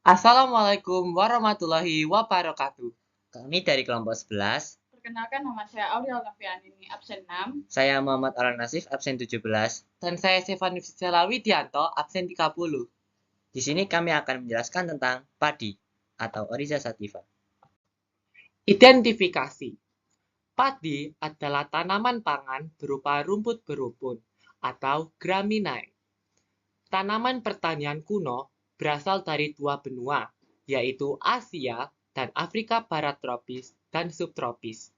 Assalamualaikum warahmatullahi wabarakatuh. Kami dari kelompok 11. Perkenalkan, nama saya Aurel Novianini, absen 6. Saya Muhammad Al-Nasif, absen 17. Dan saya Stefani Fisela Widianto, absen 30. Di sini kami akan menjelaskan tentang padi atau Oryza sativa. Identifikasi. Padi adalah tanaman pangan berupa rumput berumpun atau Graminae. Tanaman pertanian kuno berasal dari dua benua, yaitu Asia dan Afrika Barat tropis dan subtropis.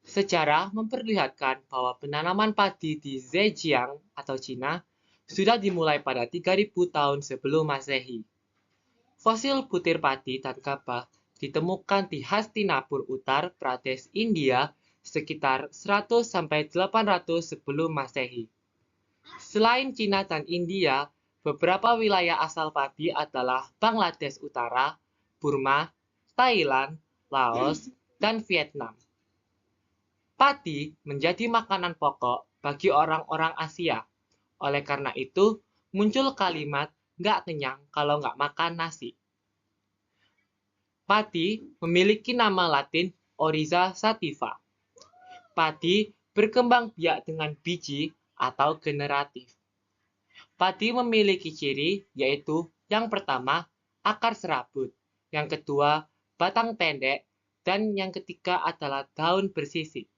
Sejarah memperlihatkan bahwa penanaman padi di Zhejiang atau Cina sudah dimulai pada 3000 tahun sebelum Masehi. Fosil butir padi dan gabah ditemukan di Hastinapur Uttar Pradesh, India sekitar 100-800 sebelum Masehi. Selain Cina dan India, beberapa wilayah asal padi adalah Bangladesh Utara, Burma, Thailand, Laos, dan Vietnam. Padi menjadi makanan pokok bagi orang-orang Asia. Oleh karena itu, muncul kalimat nggak kenyang kalau nggak makan nasi. Padi memiliki nama Latin Oryza sativa. Padi berkembang biak dengan biji atau generatif. Padi memiliki ciri yaitu yang pertama, akar serabut, yang kedua, batang pendek, dan yang ketiga adalah daun bersisik.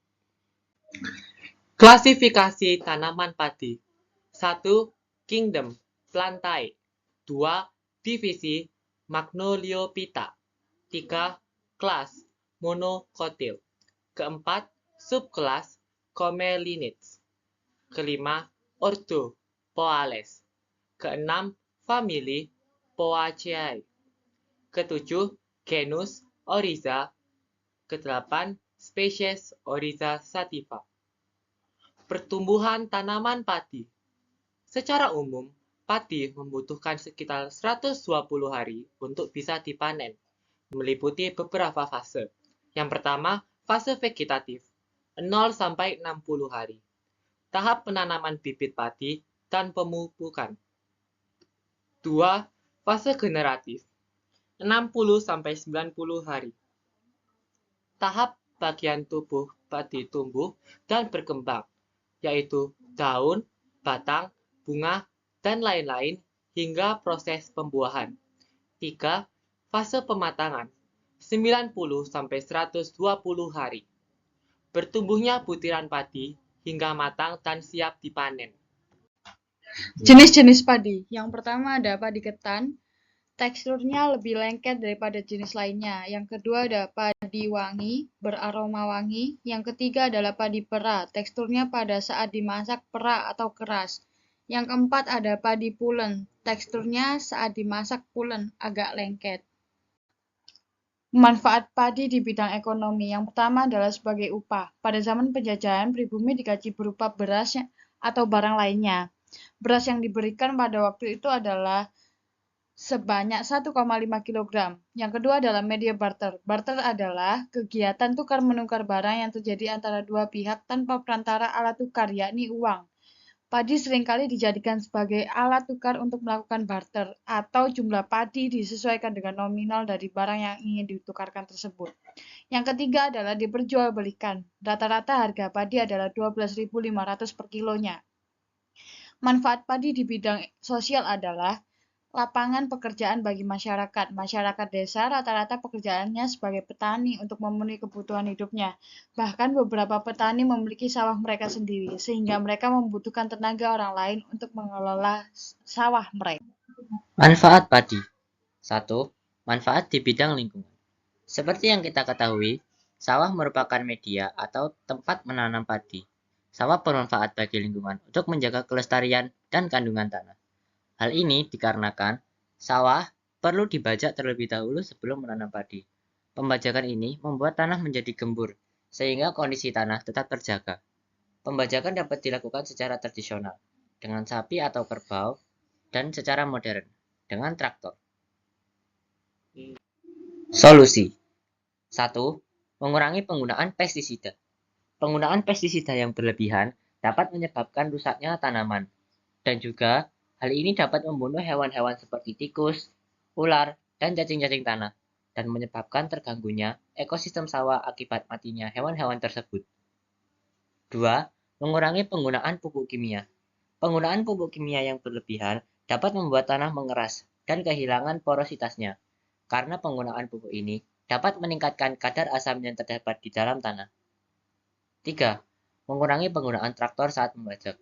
Klasifikasi tanaman padi. 1. Kingdom, Plantae. 2. Divisi, Magnoliophyta. 3. Kelas, Monocotyl. Keempat, subkelas, Commelinids. Kelima, ordo, Poales. Keenam, famili, Poaceae. Ketujuh, genus, Oryza. Kedelapan, spesies Oryza sativa. Pertumbuhan tanaman padi. Secara umum, padi membutuhkan sekitar 120 hari untuk bisa dipanen, meliputi beberapa fase. Yang pertama, fase vegetatif, 0-60 hari. Tahap penanaman bibit padi dan pemupukan. 2. Fase generatif, 60-90 hari. Tahap bagian tubuh padi tumbuh dan berkembang, yaitu daun, batang, bunga, dan lain-lain hingga proses pembuahan. 3. Fase pematangan, 90-120 hari. Bertumbuhnya butiran padi hingga matang dan siap dipanen. Jenis-jenis padi. Yang pertama ada padi ketan. Teksturnya lebih lengket daripada jenis lainnya. Yang kedua ada padi wangi, beraroma wangi. Yang ketiga adalah padi pera. Teksturnya pada saat dimasak perak atau keras. Yang keempat ada padi pulen. Teksturnya saat dimasak pulen, agak lengket. Manfaat padi di bidang ekonomi. Yang pertama adalah sebagai upah. Pada zaman penjajahan, pribumi digaji berupa beras atau barang lainnya. Beras yang diberikan pada waktu itu adalah sebanyak 1,5 kg. Yang kedua adalah media barter. Barter adalah kegiatan tukar-menukar barang yang terjadi antara dua pihak tanpa perantara alat tukar, yakni uang. Padi seringkali dijadikan sebagai alat tukar untuk melakukan barter, atau jumlah padi disesuaikan dengan nominal dari barang yang ingin ditukarkan tersebut. Yang ketiga adalah diperjualbelikan. Rata-rata harga padi adalah 12.500 per kilonya. Manfaat padi di bidang sosial adalah lapangan pekerjaan bagi masyarakat. Masyarakat desa rata-rata pekerjaannya sebagai petani untuk memenuhi kebutuhan hidupnya. Bahkan beberapa petani memiliki sawah mereka sendiri, sehingga mereka membutuhkan tenaga orang lain untuk mengelola sawah mereka. Manfaat padi. 1. Manfaat di bidang lingkungan. Seperti yang kita ketahui, sawah merupakan media atau tempat menanam padi. Sawah bermanfaat bagi lingkungan untuk menjaga kelestarian dan kandungan tanah. Hal ini dikarenakan sawah perlu dibajak terlebih dahulu sebelum menanam padi. Pembajakan ini membuat tanah menjadi gembur, sehingga kondisi tanah tetap terjaga. Pembajakan dapat dilakukan secara tradisional, dengan sapi atau kerbau, dan secara modern, dengan traktor. Solusi. 1. Mengurangi penggunaan pestisida. Penggunaan pestisida yang berlebihan dapat menyebabkan rusaknya tanaman, dan juga hal ini dapat membunuh hewan-hewan seperti tikus, ular, dan cacing-cacing tanah, dan menyebabkan terganggunya ekosistem sawah akibat matinya hewan-hewan tersebut. 2. Mengurangi penggunaan pupuk kimia. Penggunaan pupuk kimia yang berlebihan dapat membuat tanah mengeras dan kehilangan porositasnya, karena penggunaan pupuk ini dapat meningkatkan kadar asam yang terdapat di dalam tanah. 3. Mengurangi penggunaan traktor saat membajak.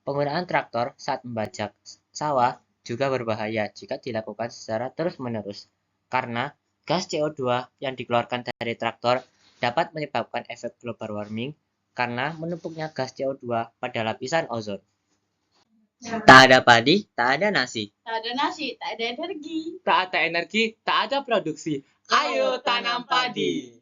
Penggunaan traktor saat membajak sawah juga berbahaya jika dilakukan secara terus-menerus, karena gas CO2 yang dikeluarkan dari traktor dapat menyebabkan efek global warming karena menumpuknya gas CO2 pada lapisan ozon. Tak ada padi, tak ada nasi. Tak ada nasi, tak ada energi. Tak ada energi, tak ada produksi. Ayo tanam padi!